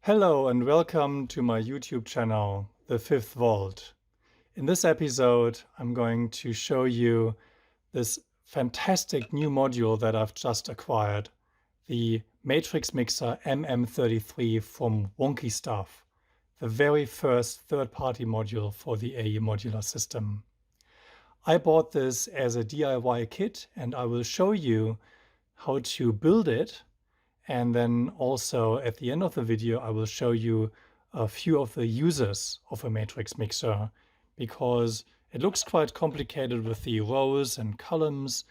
Hello and welcome to my YouTube channel, The Fifth Vault. In this episode, I'm going to show you this fantastic new module that I've just acquired, the Matrix Mixer MM33 from Wonkystuff, the very first third-party module for the AE Modular system. I bought this as a DIY kit and I will show you how to build it. And then also at the end of the video, I will show you a few of the uses of a matrix mixer, because it looks quite complicated with the rows and columns,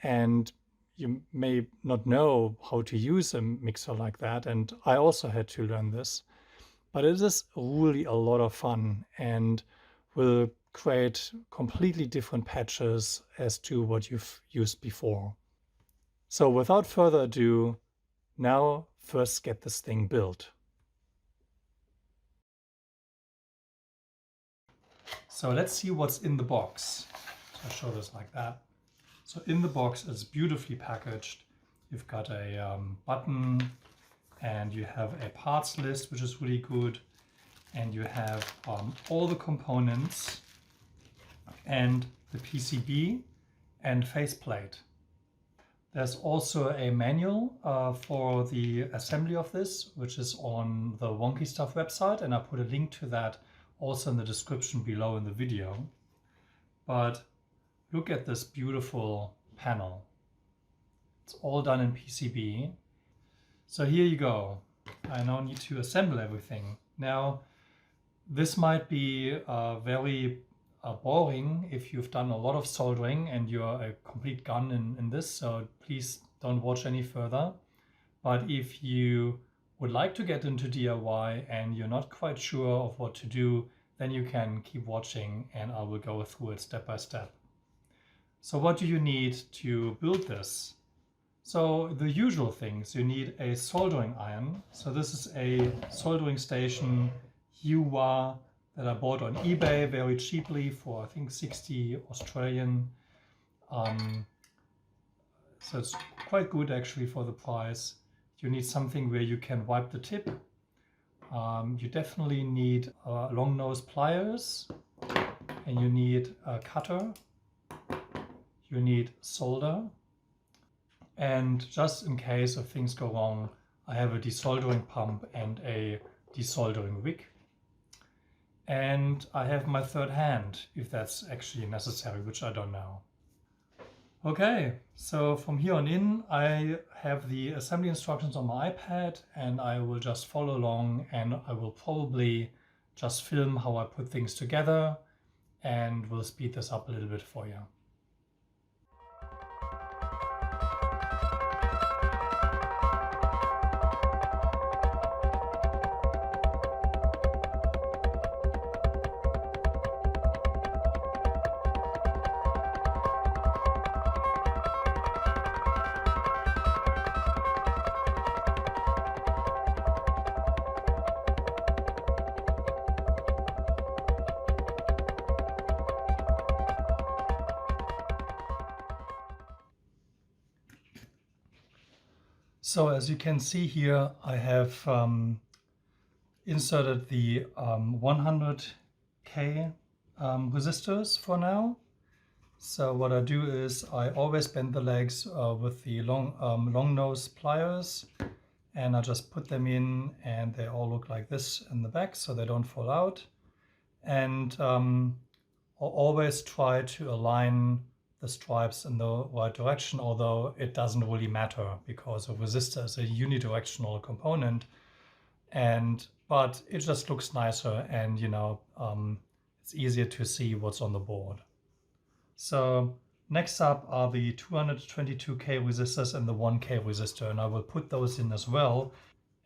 and you may not know how to use a mixer like that. And I also had to learn this, but it is really a lot of fun and will create completely different patches as to what you've used before. So without further ado, now first get this thing built. So let's see what's in the box. So I'll show this like that. So in the box it's beautifully packaged. You've got a button and you have a parts list, which is really good. And you have all the components and the PCB and faceplate. There's also a manual for the assembly of this, which is on the Wonkystuff website, and I put a link to that also in the description below in the video. But look at this beautiful panel. It's all done in PCB. So here you go. I now need to assemble everything. Now, this might be very boring if you've done a lot of soldering and you're a complete gun in this, so please don't watch any further. But if you would like to get into DIY and you're not quite sure of what to do, then you can keep watching and I will go through it step by step. So what do you need to build this? So the usual things: you need a soldering iron. So this is a soldering station Yuwa that I bought on eBay very cheaply for I think 60 Australian. So it's quite good actually for the price. You need something where you can wipe the tip. You definitely need long nose pliers, and you need a cutter. You need solder, and just in case of things go wrong, I have a desoldering pump and a desoldering wick. And I have my third hand, if that's actually necessary, which I don't know. Okay, so from here on in, I have the assembly instructions on my iPad and I will just follow along, and I will probably just film how I put things together and we'll speed this up a little bit for you. So as you can see here, I have inserted the 100K resistors for now. So what I do is I always bend the legs with the long nose pliers, and I just put them in and they all look like this in the back so they don't fall out. And I'll always try to align the stripes in the right direction, although it doesn't really matter because a resistor is a unidirectional component, but it just looks nicer, and it's easier to see what's on the board. So next up are the 222K resistors and the 1K resistor, and I will put those in as well.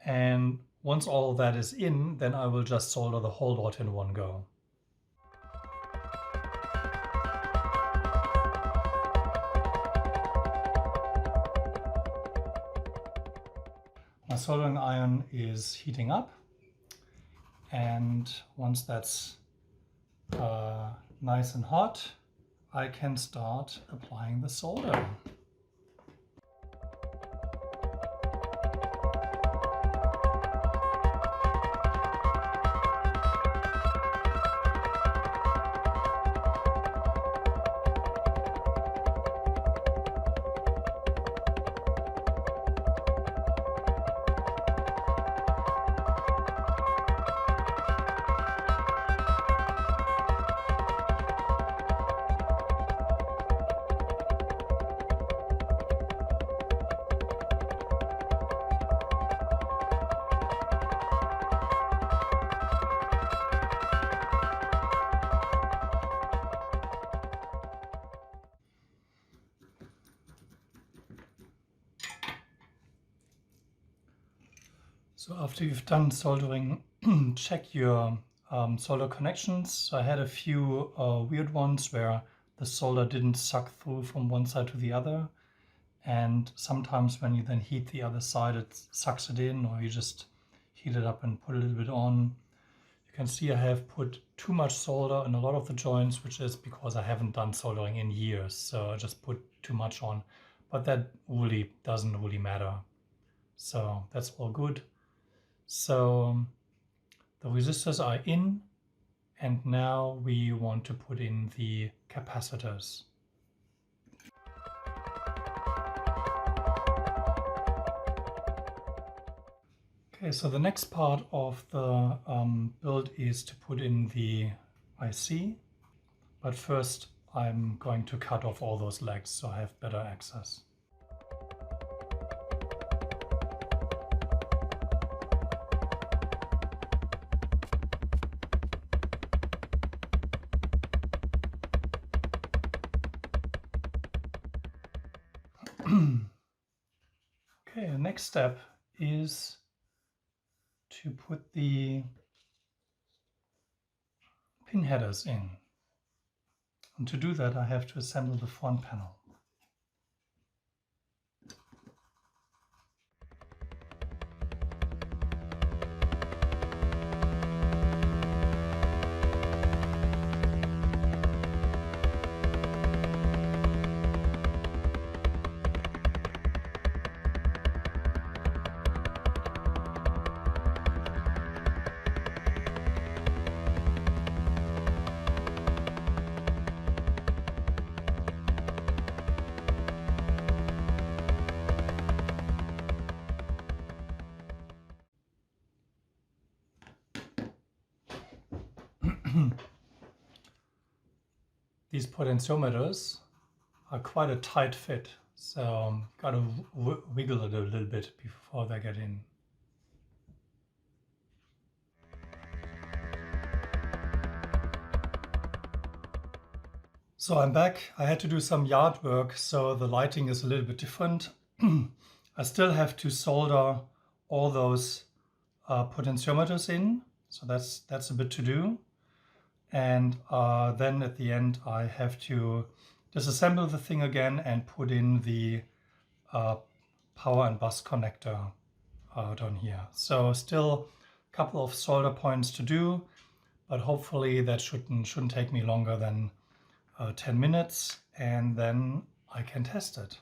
And once all of that is in, then I will just solder the whole lot in one go. My soldering iron is heating up, and once that's nice and hot, I can start applying the solder. So after you've done soldering, check your solder connections. So I had a few weird ones where the solder didn't suck through from one side to the other. And sometimes when you then heat the other side, it sucks it in, or you just heat it up and put a little bit on. You can see I have put too much solder in a lot of the joints, which is because I haven't done soldering in years. So I just put too much on, but that really doesn't really matter. So that's all good. So the resistors are in, and now we want to put in the capacitors. Okay, so the next part of the build is to put in the IC, but first I'm going to cut off all those legs so I have better access. Okay, the next step is to put the pin headers in. And to do that, I have to assemble the front panel. These potentiometers are quite a tight fit, so gotta wiggle it a little bit before they get in. So I'm back. I had to do some yard work, so the lighting is a little bit different. I still have to solder all those potentiometers in, so that's a bit to do. And then at the end I have to disassemble the thing again and put in the power and bus connector down here. So still a couple of solder points to do, but hopefully that shouldn't take me longer than 10 minutes, and then I can test it.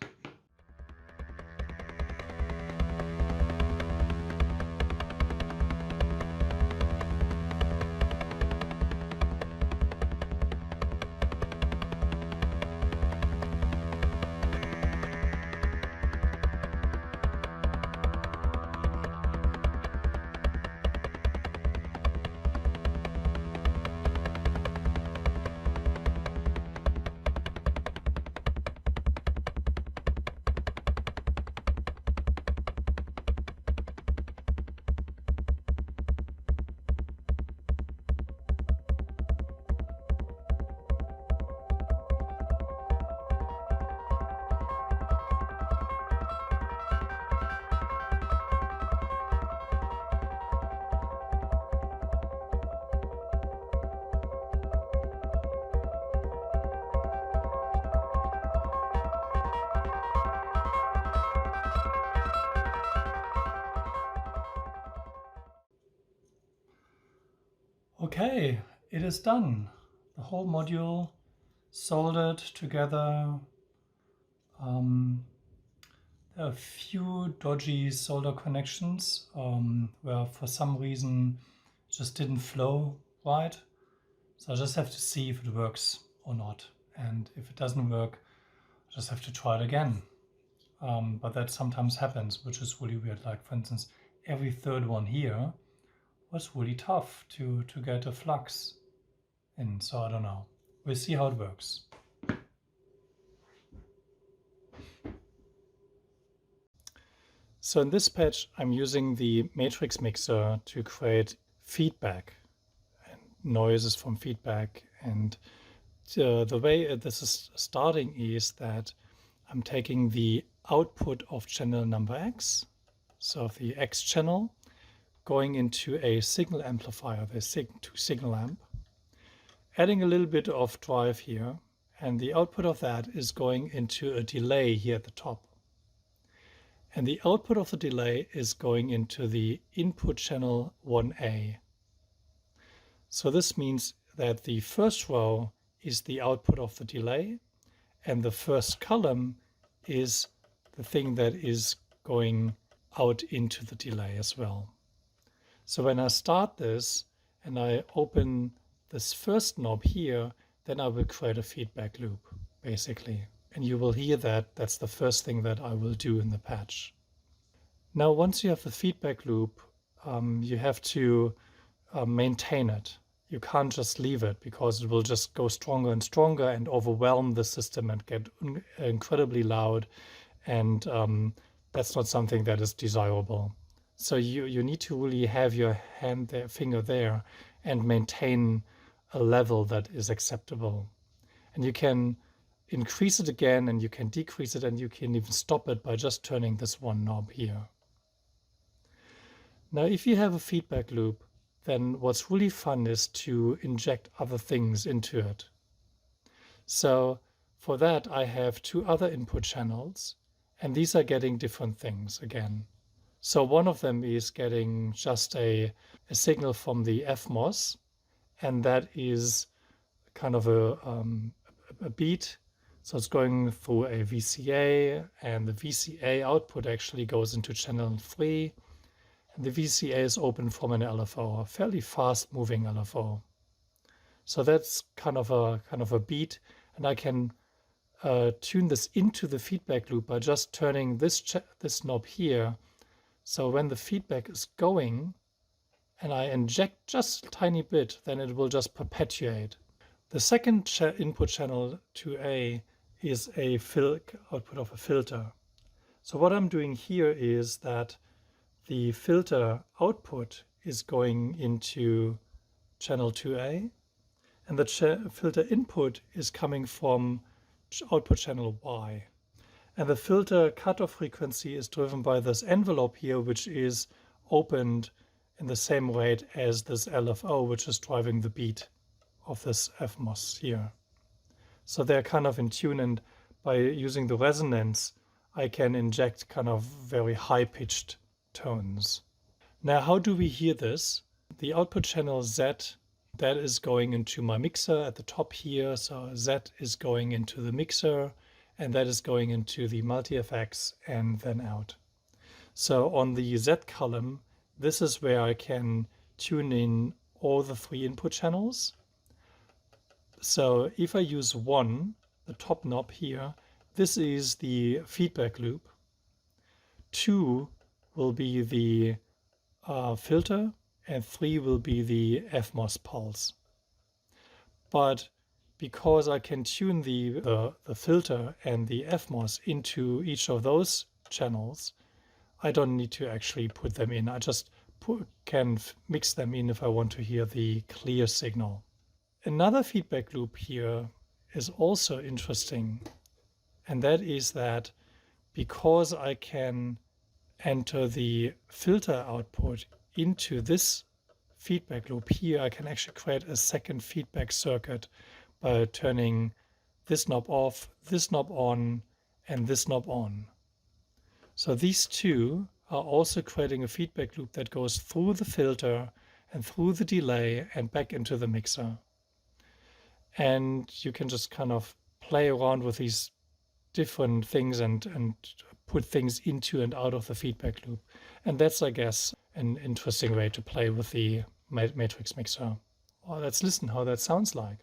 Okay, it is done. The whole module soldered together. There are a few dodgy solder connections where for some reason it just didn't flow right. So I just have to see if it works or not. And if it doesn't work, I just have to try it again. But that sometimes happens, which is really weird. Like for instance, every third one here was really tough to get a flux in. So I don't know. We'll see how it works. So in this patch, I'm using the matrix mixer to create feedback and noises from feedback. And the way this is starting is that I'm taking the output of channel number X, so the X channel, going into a signal amplifier, the signal amp, adding a little bit of drive here, and the output of that is going into a delay here at the top. And the output of the delay is going into the input channel 1A. So this means that the first row is the output of the delay, and the first column is the thing that is going out into the delay as well. So when I start this and I open this first knob here, then I will create a feedback loop, basically. And you will hear that that's the first thing that I will do in the patch. Now, once you have the feedback loop, you have to maintain it. You can't just leave it because it will just go stronger and stronger and overwhelm the system and get incredibly loud. And that's not something that is desirable. So you need to really have your finger there and maintain a level that is acceptable. And you can increase it again, and you can decrease it, and you can even stop it by just turning this one knob here. Now, if you have a feedback loop, then what's really fun is to inject other things into it. So for that, I have two other input channels, and these are getting different things again. So one of them is getting just a signal from the FMOS, and that is kind of a beat. So it's going through a VCA, and the VCA output actually goes into channel 3. And the VCA is open from an LFO, a fairly fast moving LFO. So that's kind of a beat, and I can tune this into the feedback loop by just turning this knob here. So when the feedback is going and I inject just a tiny bit, then it will just perpetuate. The second input channel 2A is a output of a filter. So what I'm doing here is that the filter output is going into channel 2A, and the filter input is coming from output channel Y. And the filter cutoff frequency is driven by this envelope here, which is opened in the same rate as this LFO, which is driving the beat of this FMOS here. So they're kind of in tune, and by using the resonance, I can inject kind of very high-pitched tones. Now, how do we hear this? The output channel Z, that is going into my mixer at the top here. So Z is going into the mixer, and that is going into the multi-FX and then out. So on the Z column, this is where I can tune in all the 3 input channels. So if I use 1, the top knob here, this is the feedback loop. 2 will be the filter, and 3 will be the FMOS pulse. But because I can tune the filter and the FMOS into each of those channels, I don't need to actually put them in. I just can mix them in if I want to hear the clear signal. Another feedback loop here is also interesting, and that is that because I can enter the filter output into this feedback loop here, I can actually create a second feedback circuit by turning this knob off, this knob on, and this knob on. So these two are also creating a feedback loop that goes through the filter and through the delay and back into the mixer. And you can just kind of play around with these different things and put things into and out of the feedback loop. And that's, I guess, an interesting way to play with the matrix mixer. Well, let's listen how that sounds like.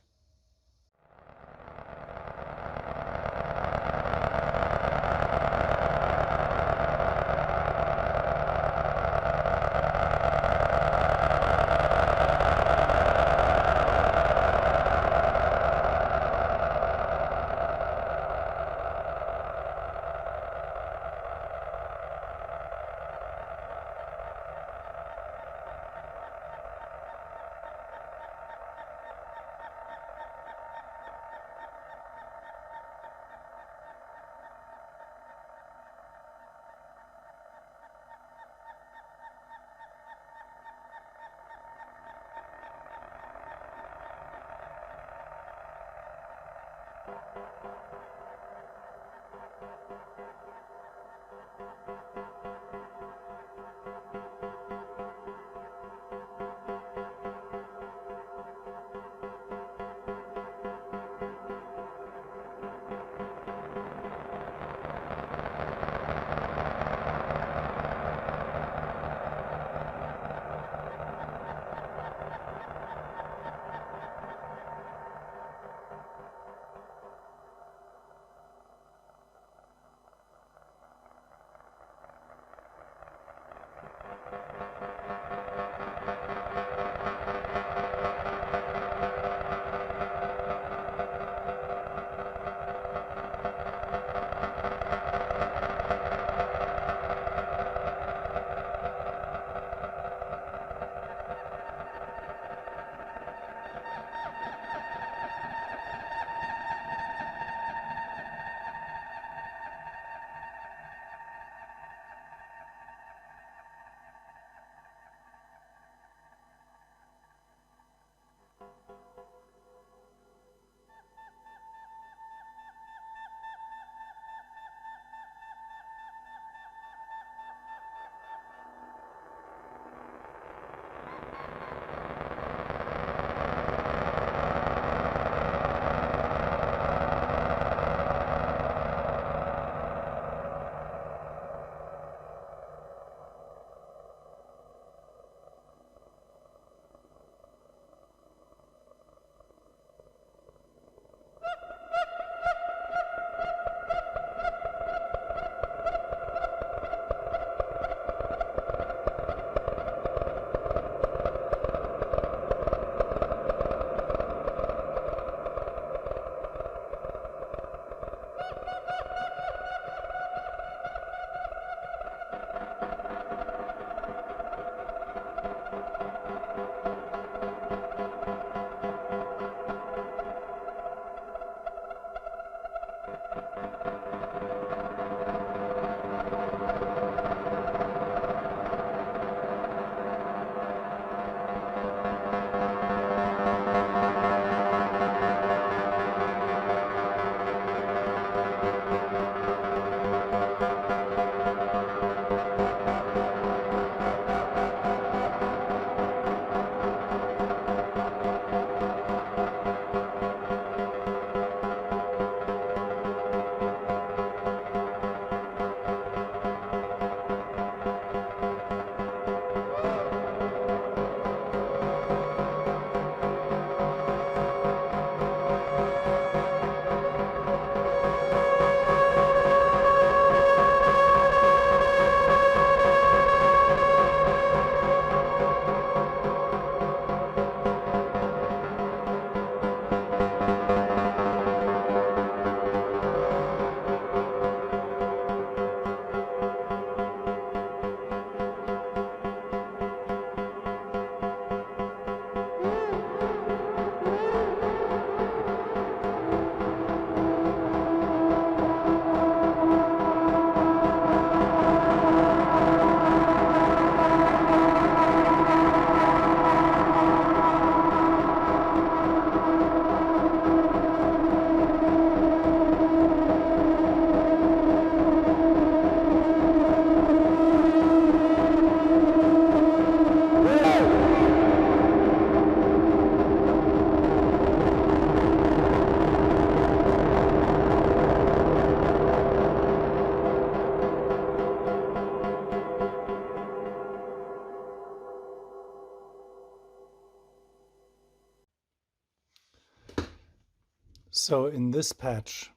So in this patch,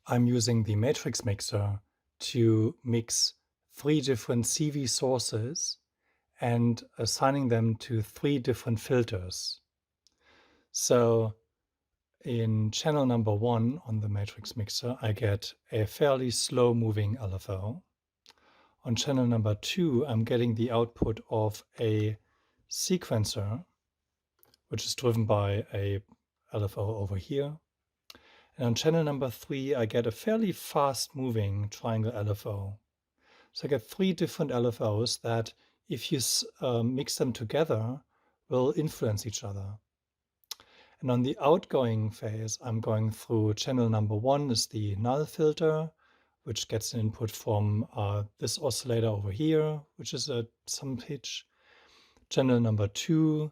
I'm using the matrix mixer to mix 3 different CV sources and assigning them to 3 different filters. So in channel number 1 on the matrix mixer, I get a fairly slow moving LFO. On channel number 2, I'm getting the output of a sequencer, which is driven by a LFO over here. And on channel number 3, I get a fairly fast moving triangle LFO. So I get 3 different LFOs that, if you mix them together, will influence each other. And on the outgoing phase, I'm going through channel number 1 is the null filter, which gets an input from this oscillator over here, which is at some pitch. Channel number 2,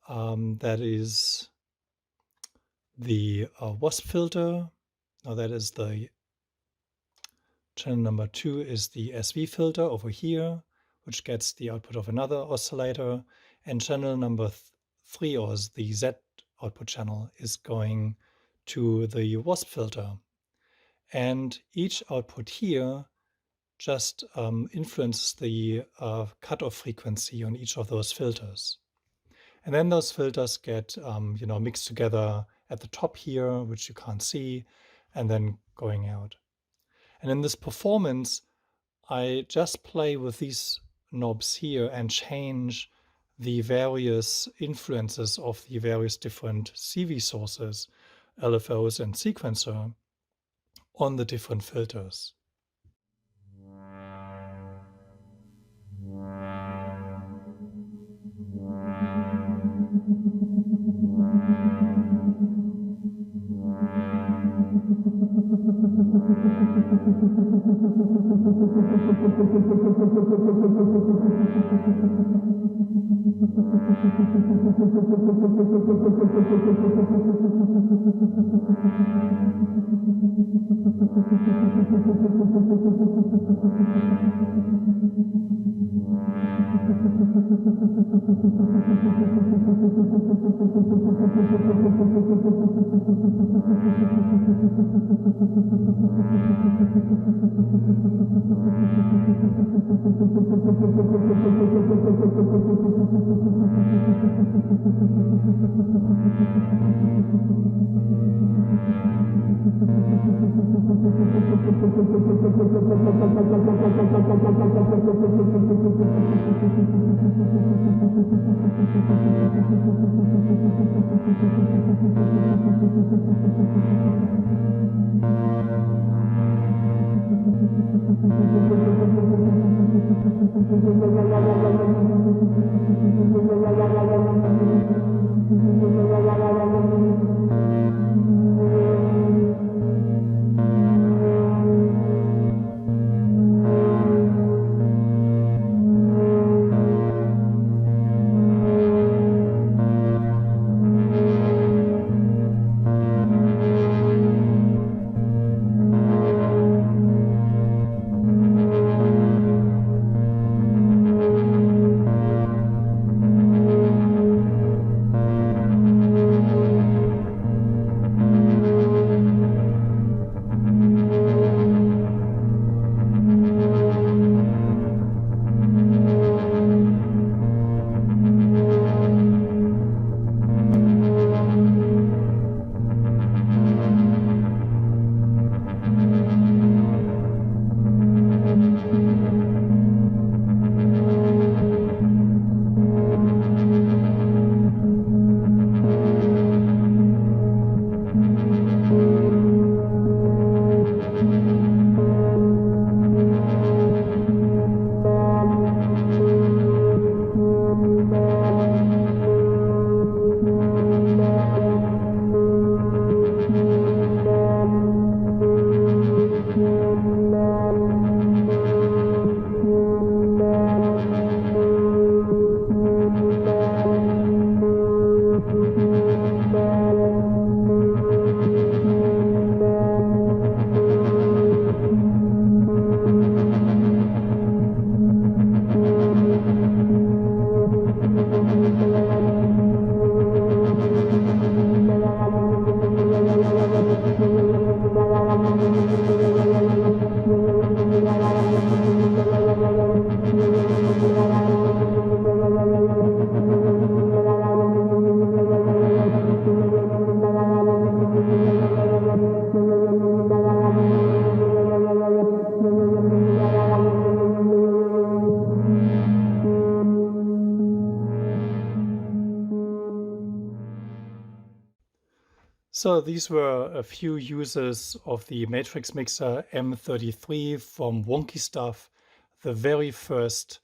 that is the wasp filter. Now that is the channel number 2 is the SV filter over here, which gets the output of another oscillator. And channel number 3, or the Z output channel, is going to the wasp filter. And each output here just influences the cutoff frequency on each of those filters. And then those filters get mixed together at the top here, which you can't see, and then going out. And in this performance, I just play with these knobs here and change the various influences of the various different CV sources, LFOs and sequencer, on the different filters. So these were a few uses of the matrix mixer M33 from Wonkystuff, the very first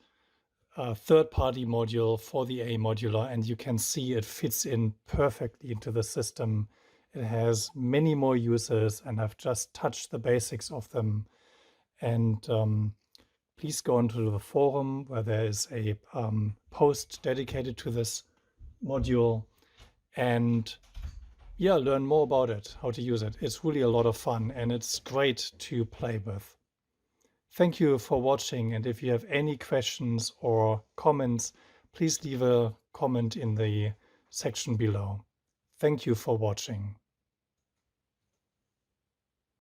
third-party module for the AE Modular, and you can see it fits in perfectly into the system. It has many more users, and I've just touched the basics of them. And please go onto the forum where there is a post dedicated to this module, and yeah, learn more about it, how to use it. It's really a lot of fun, and it's great to play with. Thank you for watching, and if you have any questions or comments, please leave a comment in the section below. Thank you for watching.